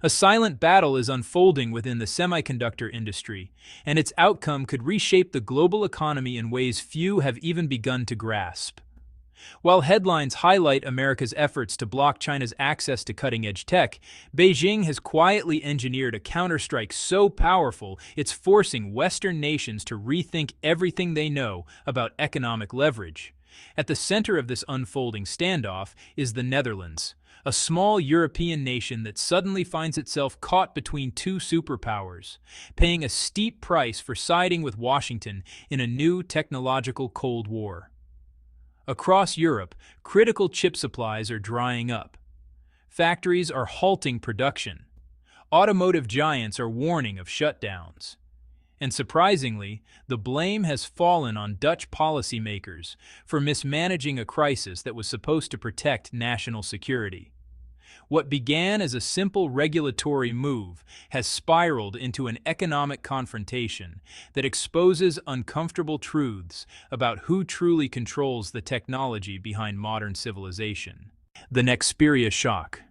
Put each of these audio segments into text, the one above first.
A silent battle is unfolding within the semiconductor industry, and its outcome could reshape the global economy in ways few have even begun to grasp. While headlines highlight America's efforts to block China's access to cutting-edge tech, Beijing has quietly engineered a counterstrike so powerful it's forcing Western nations to rethink everything they know about economic leverage. At the center of this unfolding standoff is the Netherlands, a small European nation that suddenly finds itself caught between two superpowers, paying a steep price for siding with Washington in a new technological Cold War. Across Europe, critical chip supplies are drying up. Factories are halting production. Automotive giants are warning of shutdowns. And surprisingly, the blame has fallen on Dutch policymakers for mismanaging a crisis that was supposed to protect national security. What began as a simple regulatory move has spiraled into an economic confrontation that exposes uncomfortable truths about who truly controls the technology behind modern civilization. The Nexperia Shock.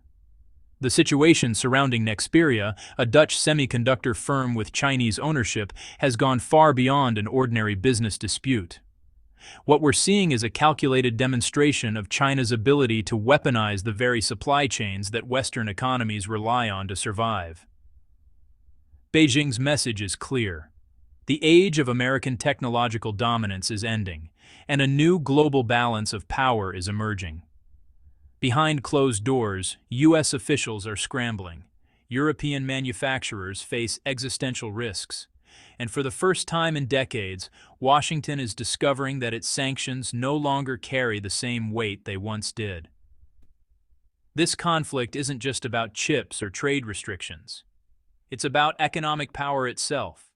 The situation surrounding Nexperia, a Dutch semiconductor firm with Chinese ownership, has gone far beyond an ordinary business dispute. What we're seeing is a calculated demonstration of China's ability to weaponize the very supply chains that Western economies rely on to survive. Beijing's message is clear. The age of American technological dominance is ending, and a new global balance of power is emerging. Behind closed doors, U.S. officials are scrambling. European manufacturers face existential risks. And for the first time in decades, Washington is discovering that its sanctions no longer carry the same weight they once did. This conflict isn't just about chips or trade restrictions. It's about economic power itself.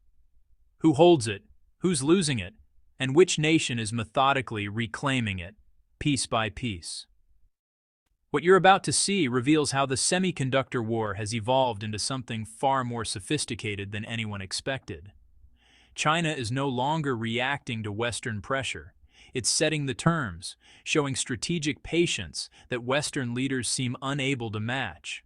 Who holds it, who's losing it, and which nation is methodically reclaiming it, piece by piece. What you're about to see reveals how the semiconductor war has evolved into something far more sophisticated than anyone expected. China is no longer reacting to Western pressure. It's setting the terms, showing strategic patience that Western leaders seem unable to match.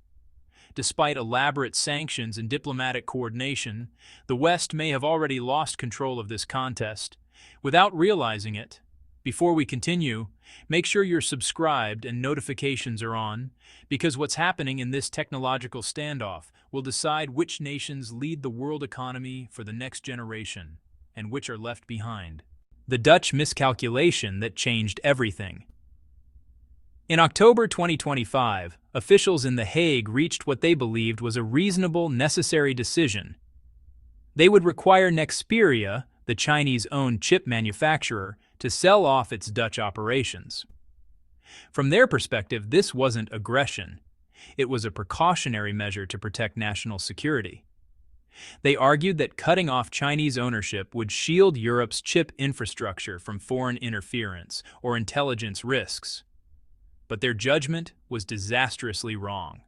Despite elaborate sanctions and diplomatic coordination, the West may have already lost control of this contest without realizing it. Before we continue, make sure you're subscribed and notifications are on, because what's happening in this technological standoff will decide which nations lead the world economy for the next generation, and which are left behind. The Dutch miscalculation that changed everything. In October 2025, officials in The Hague reached what they believed was a reasonable, necessary decision. They would require Nexperia, the Chinese-owned chip manufacturer, to sell off its Dutch operations. From their perspective, this wasn't aggression. It was a precautionary measure to protect national security. They argued that cutting off Chinese ownership would shield Europe's chip infrastructure from foreign interference or intelligence risks. But their judgment was disastrously wrong.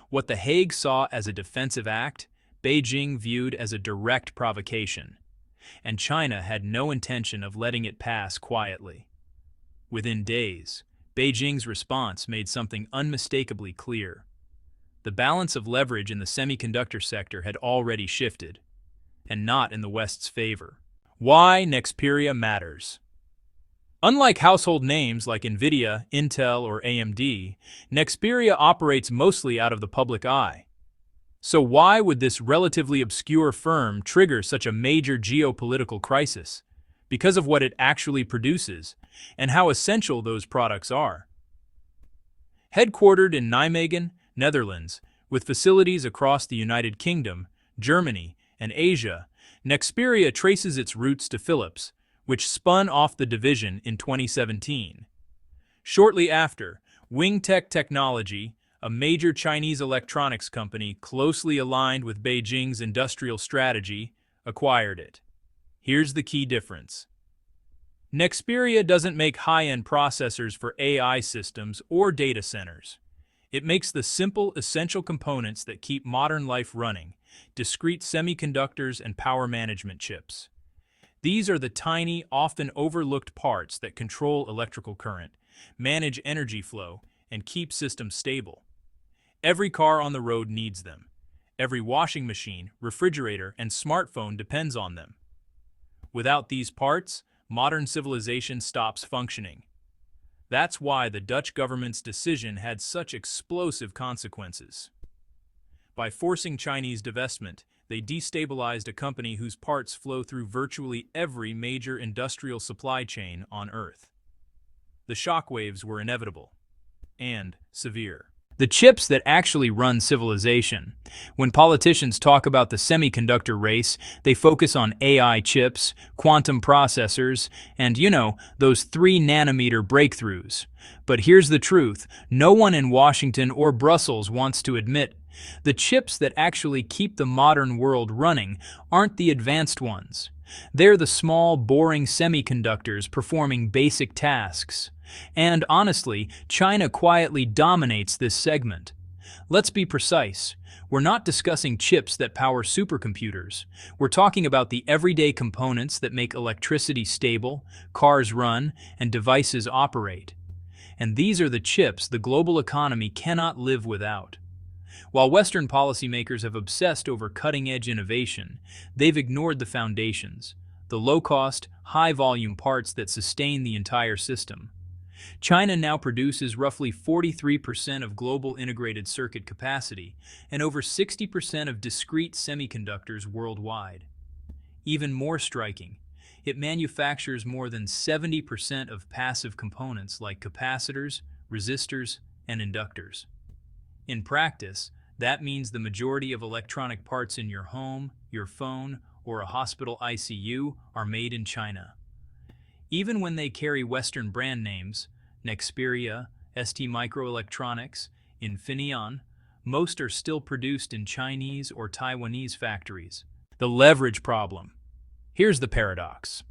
What The Hague saw as a defensive act, Beijing viewed as a direct provocation. And China had no intention of letting it pass quietly. Within days, Beijing's response made something unmistakably clear. The balance of leverage in the semiconductor sector had already shifted, and not in the West's favor. Why Nexperia Matters. Unlike household names like Nvidia, Intel, or AMD, Nexperia operates mostly out of the public eye. So why would this relatively obscure firm trigger such a major geopolitical crisis? Because of what it actually produces, and how essential those products are. Headquartered in Nijmegen, Netherlands, with facilities across the United Kingdom, Germany, and Asia, Nexperia traces its roots to Philips, which spun off the division in 2017. Shortly after, Wingtech Technology, a major Chinese electronics company closely aligned with Beijing's industrial strategy, acquired it. Here's the key difference. Nexperia doesn't make high-end processors for AI systems or data centers. It makes the simple, essential components that keep modern life running, discrete semiconductors and power management chips. These are the tiny, often overlooked parts that control electrical current, manage energy flow, and keep systems stable. Every car on the road needs them. Every washing machine, refrigerator, and smartphone depends on them. Without these parts, modern civilization stops functioning. That's why the Dutch government's decision had such explosive consequences. By forcing Chinese divestment, they destabilized a company whose parts flow through virtually every major industrial supply chain on Earth. The shockwaves were inevitable and severe. The chips that actually run civilization. When politicians talk about the semiconductor race, they focus on AI chips, quantum processors, and, those 3-nanometer breakthroughs. But here's the truth: no one in Washington or Brussels wants to admit the chips that actually keep the modern world running aren't the advanced ones. They're the small, boring semiconductors performing basic tasks. And honestly, China quietly dominates this segment. Let's be precise. We're not discussing chips that power supercomputers. We're talking about the everyday components that make electricity stable, cars run, and devices operate. And these are the chips the global economy cannot live without. While Western policymakers have obsessed over cutting-edge innovation, they've ignored the foundations, the low-cost, high-volume parts that sustain the entire system. China now produces roughly 43% of global integrated circuit capacity and over 60% of discrete semiconductors worldwide. Even more striking, it manufactures more than 70% of passive components like capacitors, resistors, and inductors. In practice, that means the majority of electronic parts in your home, your phone, or a hospital ICU are made in China. Even when they carry Western brand names, Nexperia, STMicroelectronics, Infineon, most are still produced in Chinese or Taiwanese factories. The leverage problem. Here's the paradox.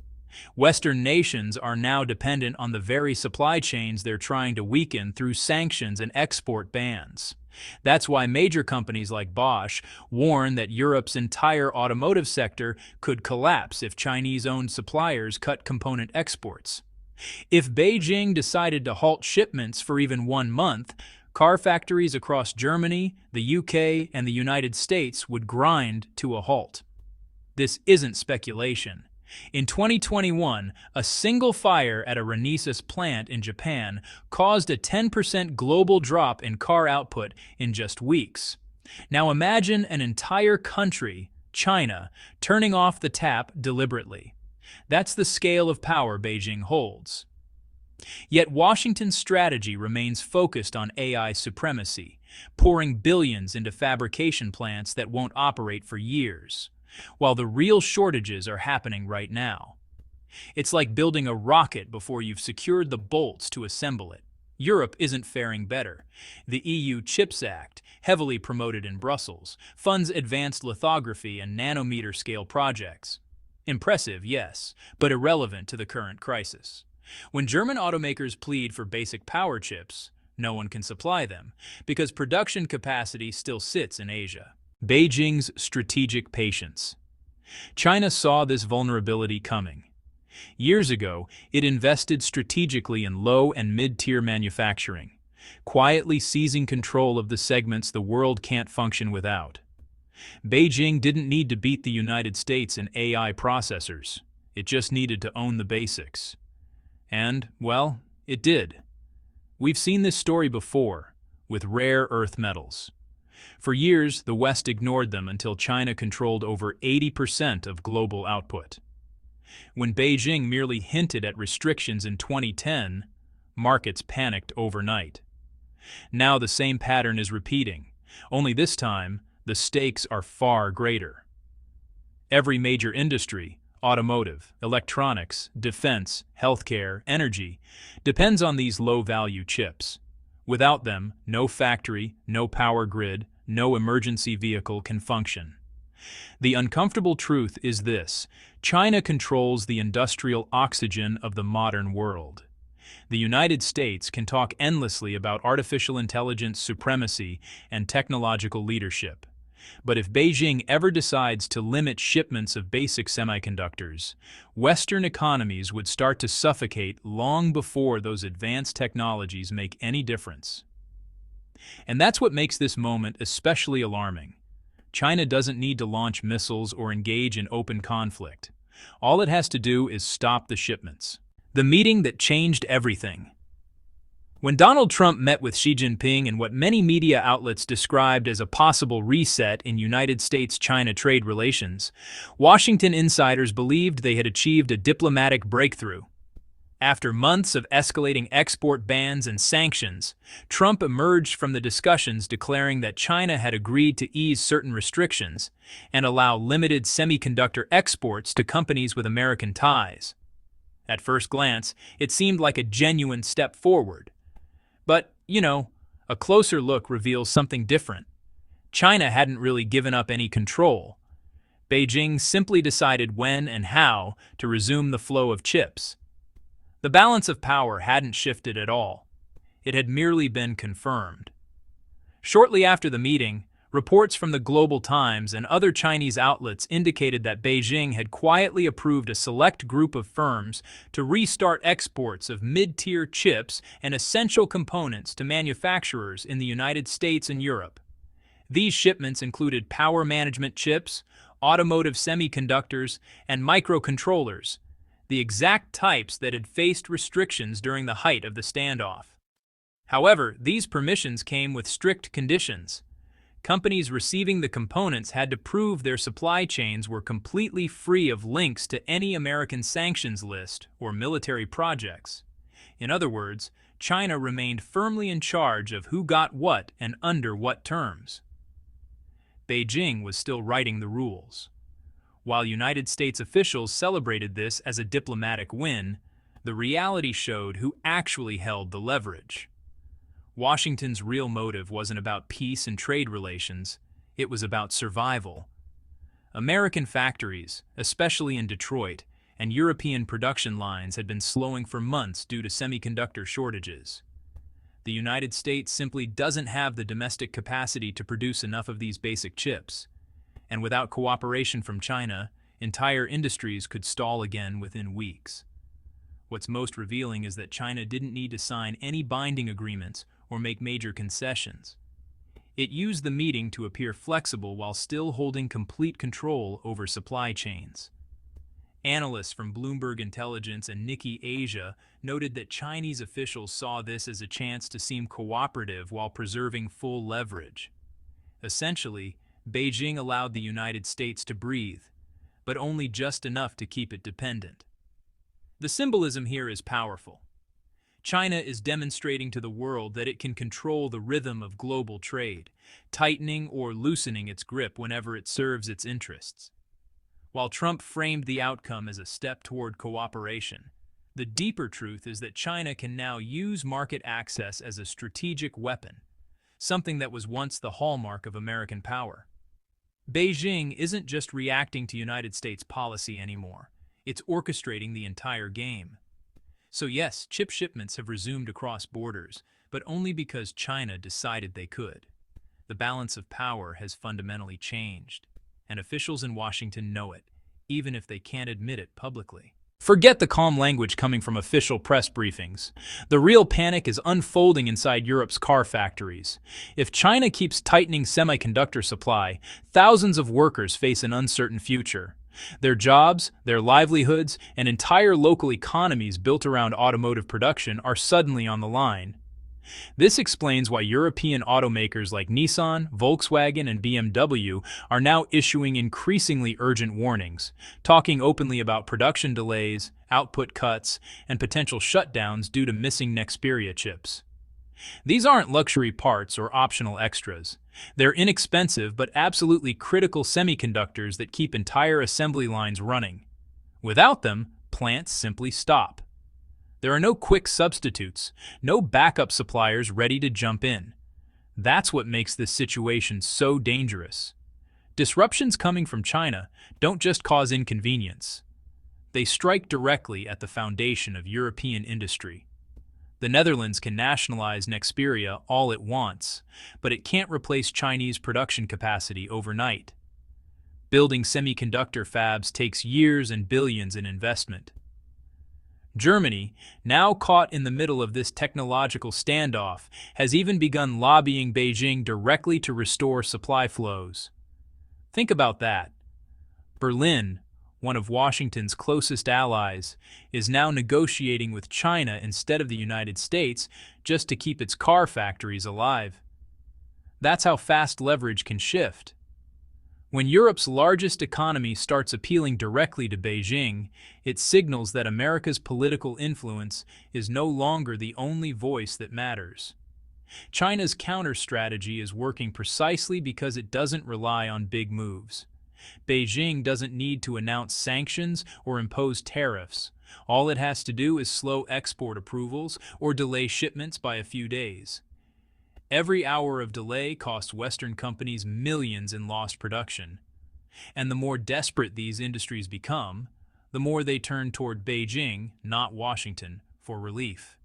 Western nations are now dependent on the very supply chains they're trying to weaken through sanctions and export bans. That's why major companies like Bosch warn that Europe's entire automotive sector could collapse if Chinese-owned suppliers cut component exports. If Beijing decided to halt shipments for even 1 month, car factories across Germany, the UK, and the United States would grind to a halt. This isn't speculation. In 2021, a single fire at a Renesas plant in Japan caused a 10% global drop in car output in just weeks. Now imagine an entire country, China, turning off the tap deliberately. That's the scale of power Beijing holds. Yet Washington's strategy remains focused on AI supremacy, pouring billions into fabrication plants that won't operate for years, while the real shortages are happening right now. It's like building a rocket before you've secured the bolts to assemble it. Europe isn't faring better. The EU Chips Act, heavily promoted in Brussels, funds advanced lithography and nanometer-scale projects. Impressive, yes, but irrelevant to the current crisis. When German automakers plead for basic power chips, no one can supply them, because production capacity still sits in Asia. Beijing's strategic patience. China saw this vulnerability coming. Years ago, it invested strategically in low and mid-tier manufacturing, quietly seizing control of the segments the world can't function without. Beijing didn't need to beat the United States in AI processors. It just needed to own the basics. And, well, it did. We've seen this story before, with rare earth metals. For years, the West ignored them until China controlled over 80% of global output. When Beijing merely hinted at restrictions in 2010, markets panicked overnight. Now the same pattern is repeating, only this time, the stakes are far greater. Every major industry, automotive, electronics, defense, healthcare, energy, depends on these low-value chips. Without them, no factory, no power grid, no emergency vehicle can function. The uncomfortable truth is this: China controls the industrial oxygen of the modern world. The United States can talk endlessly about artificial intelligence supremacy and technological leadership. But if Beijing ever decides to limit shipments of basic semiconductors, Western economies would start to suffocate long before those advanced technologies make any difference. And that's what makes this moment especially alarming. China doesn't need to launch missiles or engage in open conflict. All it has to do is stop the shipments. The meeting that changed everything. When Donald Trump met with Xi Jinping in what many media outlets described as a possible reset in United States-China trade relations, Washington insiders believed they had achieved a diplomatic breakthrough. After months of escalating export bans and sanctions, Trump emerged from the discussions declaring that China had agreed to ease certain restrictions and allow limited semiconductor exports to companies with American ties. At first glance, it seemed like a genuine step forward. But, a closer look reveals something different. China hadn't really given up any control. Beijing simply decided when and how to resume the flow of chips. The balance of power hadn't shifted at all. It had merely been confirmed. Shortly after the meeting, reports from the Global Times and other Chinese outlets indicated that Beijing had quietly approved a select group of firms to restart exports of mid-tier chips and essential components to manufacturers in the United States and Europe. These shipments included power management chips, automotive semiconductors, and microcontrollers, the exact types that had faced restrictions during the height of the standoff. However, these permissions came with strict conditions. Companies receiving the components had to prove their supply chains were completely free of links to any American sanctions list or military projects. In other words, China remained firmly in charge of who got what and under what terms. Beijing was still writing the rules. While United States officials celebrated this as a diplomatic win, the reality showed who actually held the leverage. Washington's real motive wasn't about peace and trade relations, it was about survival. American factories, especially in Detroit, and European production lines had been slowing for months due to semiconductor shortages. The United States simply doesn't have the domestic capacity to produce enough of these basic chips. And without cooperation from China, entire industries could stall again within weeks. What's most revealing is that China didn't need to sign any binding agreements or make major concessions. It used the meeting to appear flexible while still holding complete control over supply chains. Analysts from Bloomberg Intelligence and Nikkei Asia noted that Chinese officials saw this as a chance to seem cooperative while preserving full leverage. Essentially, Beijing allowed the United States to breathe, but only just enough to keep it dependent. The symbolism here is powerful. China is demonstrating to the world that it can control the rhythm of global trade, tightening or loosening its grip whenever it serves its interests. While Trump framed the outcome as a step toward cooperation, the deeper truth is that China can now use market access as a strategic weapon, something that was once the hallmark of American power. Beijing isn't just reacting to United States policy anymore, it's orchestrating the entire game. So yes, chip shipments have resumed across borders, but only because China decided they could. The balance of power has fundamentally changed, and officials in Washington know it, even if they can't admit it publicly. Forget the calm language coming from official press briefings. The real panic is unfolding inside Europe's car factories. If China keeps tightening semiconductor supply, thousands of workers face an uncertain future. Their jobs, their livelihoods, and entire local economies built around automotive production are suddenly on the line. This explains why European automakers like Nissan, Volkswagen, and BMW are now issuing increasingly urgent warnings, talking openly about production delays, output cuts, and potential shutdowns due to missing Nexperia chips. These aren't luxury parts or optional extras. They're inexpensive but absolutely critical semiconductors that keep entire assembly lines running. Without them, plants simply stop. There are no quick substitutes, no backup suppliers ready to jump in. That's what makes this situation so dangerous. Disruptions coming from China don't just cause inconvenience. They strike directly at the foundation of European industry. The Netherlands can nationalize Nexperia all it wants, but it can't replace Chinese production capacity overnight. Building semiconductor fabs takes years and billions in investment. Germany, now caught in the middle of this technological standoff, has even begun lobbying Beijing directly to restore supply flows. Think about that. Berlin, one of Washington's closest allies, is now negotiating with China instead of the United States just to keep its car factories alive. That's how fast leverage can shift. When Europe's largest economy starts appealing directly to Beijing, it signals that America's political influence is no longer the only voice that matters. China's counter-strategy is working precisely because it doesn't rely on big moves. Beijing doesn't need to announce sanctions or impose tariffs. All it has to do is slow export approvals or delay shipments by a few days. Every hour of delay costs Western companies millions in lost production. And the more desperate these industries become, the more they turn toward Beijing, not Washington, for relief.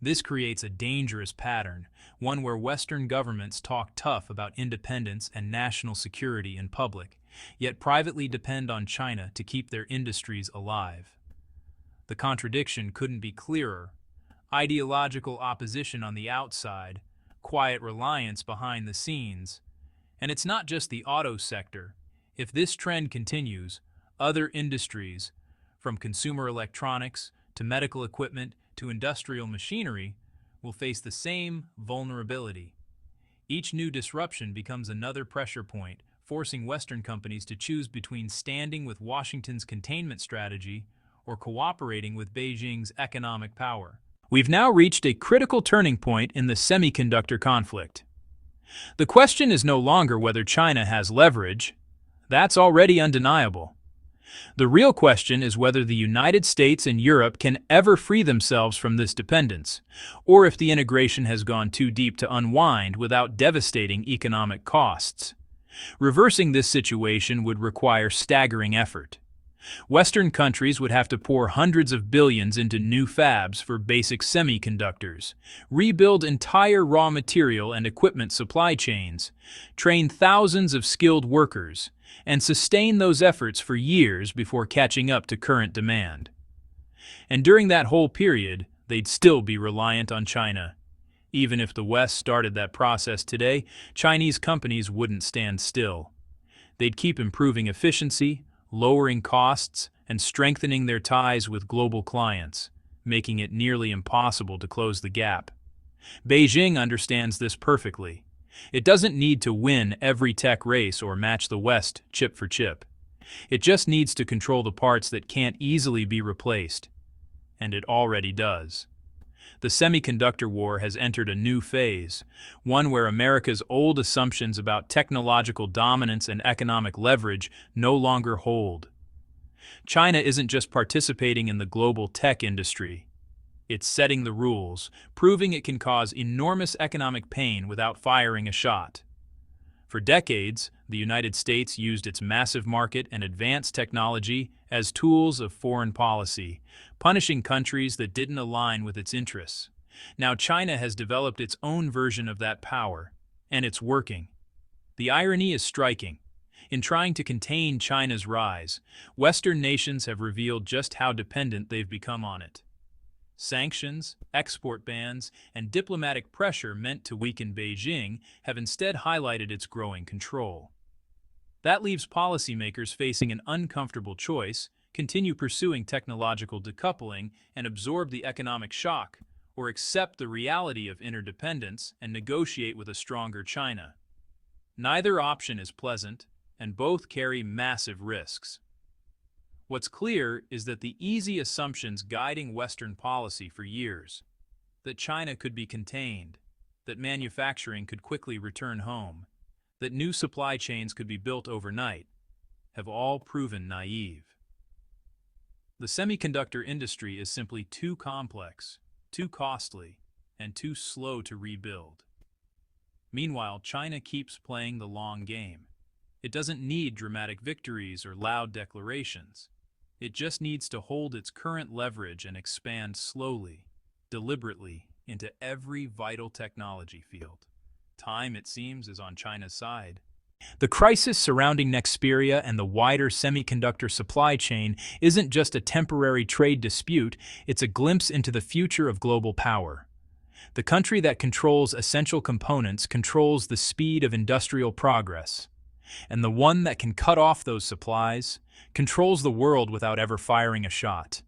This creates a dangerous pattern, one where Western governments talk tough about independence and national security in public, yet privately depend on China to keep their industries alive. The contradiction couldn't be clearer. Ideological opposition on the outside, quiet reliance behind the scenes. And it's not just the auto sector. If this trend continues, other industries, from consumer electronics to medical equipment to industrial machinery, will face the same vulnerability. Each new disruption becomes another pressure point, forcing Western companies to choose between standing with Washington's containment strategy or cooperating with Beijing's economic power. We've now reached a critical turning point in the semiconductor conflict. The question is no longer whether China has leverage. That's already undeniable. The real question is whether the United States and Europe can ever free themselves from this dependence, or if the integration has gone too deep to unwind without devastating economic costs. Reversing this situation would require staggering effort. Western countries would have to pour hundreds of billions into new fabs for basic semiconductors, rebuild entire raw material and equipment supply chains, train thousands of skilled workers, and sustain those efforts for years before catching up to current demand. And during that whole period, they'd still be reliant on China. Even if the West started that process today, Chinese companies wouldn't stand still. They'd keep improving efficiency, lowering costs, and strengthening their ties with global clients, making it nearly impossible to close the gap. Beijing understands this perfectly. It doesn't need to win every tech race or match the West chip for chip. It just needs to control the parts that can't easily be replaced. And it already does. The semiconductor war has entered a new phase, one where America's old assumptions about technological dominance and economic leverage no longer hold. China isn't just participating in the global tech industry. It's setting the rules, proving it can cause enormous economic pain without firing a shot. For decades, the United States used its massive market and advanced technology as tools of foreign policy, punishing countries that didn't align with its interests. Now China has developed its own version of that power, and it's working. The irony is striking. In trying to contain China's rise, Western nations have revealed just how dependent they've become on it. Sanctions, export bans, and diplomatic pressure meant to weaken Beijing have instead highlighted its growing control. That leaves policymakers facing an uncomfortable choice: continue pursuing technological decoupling and absorb the economic shock, or accept the reality of interdependence and negotiate with a stronger China. Neither option is pleasant, and both carry massive risks. What's clear is that the easy assumptions guiding Western policy for years, that China could be contained, that manufacturing could quickly return home, that new supply chains could be built overnight, have all proven naive. The semiconductor industry is simply too complex, too costly, and too slow to rebuild. Meanwhile, China keeps playing the long game. It doesn't need dramatic victories or loud declarations. It just needs to hold its current leverage and expand slowly, deliberately, into every vital technology field. Time, it seems, is on China's side. The crisis surrounding Nexperia and the wider semiconductor supply chain isn't just a temporary trade dispute, it's a glimpse into the future of global power. The country that controls essential components controls the speed of industrial progress, and the one that can cut off those supplies controls the world without ever firing a shot.